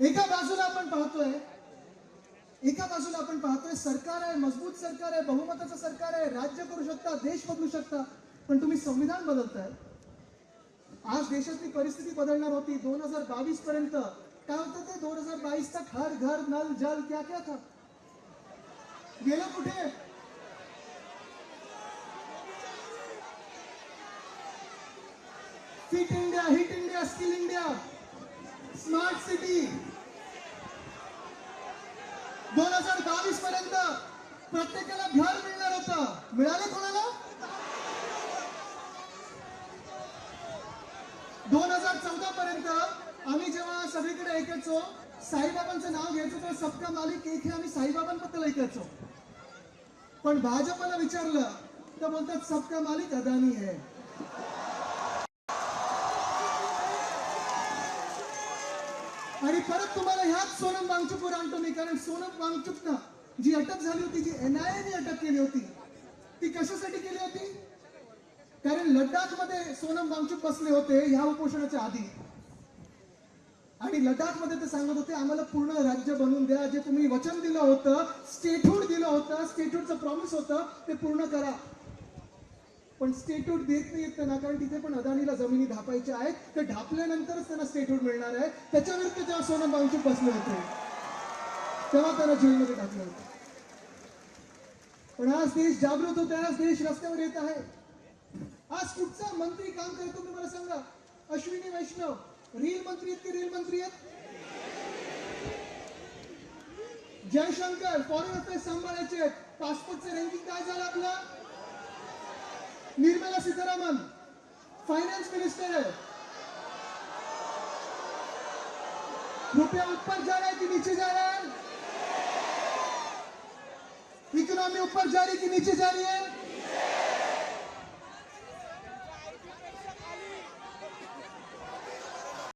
एका बाजूला आपण पाहतोय सरकार आहे, मजबूत सरकार आहे, बहुमताचं सरकार आहे, राज्य करू शकता, देश बदलू शकता, पण तुम्ही संविधान बदलताय। आज देशातली परिस्थिती बदलणार होती 2022 पर्यंत। काय होतं ते 2022 तक हर घर नल जल क्या क्या था, गेलं कुठे? Fit India, hit India, skill India, smart city 2022 पर्यंत प्रत्येकाला घर मिळणार होतं, मिळाले कोणाला? 2014 पर्यंत आम्ही जेव्हा सगळीकडे ऐकायचो साईबाबांचं नाव घ्यायचो तर सबका मालिक एक हे आम्ही साईबाबांबद्दल ऐकायचो, पण भाजपला विचारलं तर बोलतात सबका मालिक अदानी है। आणि परत तुम्हाला ह्याच सोनम वांगचुकवर आणतो मी, कारण सोनम वांगचुकना जी अटक झाली होती, जी NIA ने अटक केली होती, ती कशासाठी केली होती? कारण लडाख मध्ये सोनम वांगचुक बसले होते ह्या उपोषणाच्या आधी, आणि लडाख मध्ये ते सांगत होते आम्हाला पूर्ण राज्य बनवून द्या, जे तुम्ही वचन दिलं होतं, स्टेटहूड दिलं होतं, स्टेटहूडचं प्रॉमिस होतं ते पूर्ण करा। पण स्टेटहूड देत नाही त्यांना, कारण तिथे पण अदानीला जमिनी ढापायच्या आहेत, ते ढापल्यानंतरच त्यांना स्टेटहूड मिळणार आहे। त्याच्या विरुद्ध जेव्हा सोनम वांगचुक बसले होते तेव्हा त्यांना जेलमध्ये टाकलं होतं। पण आज देश जागृत होत आहे, आज देश रस्त्यावर येत आहे। आज कुठचा मंत्री काम करतो तुम्ही मला सांगा? अश्विनी वैष्णव रील मंत्री आहेत की रील मंत्री आहेत? जयशंकर फॉरेन अफेअर्स सांभाळायचे, पासपोर्टचे रँकिंग काय झालं आपलं? निर्मला सीतारामन फाइनेंस मिनिस्टर है। रुपया ऊपर जा रहा है कि नीचे जा रहा है? इकोनॉमी ऊपर जा रही है कि नीचे जा रही है?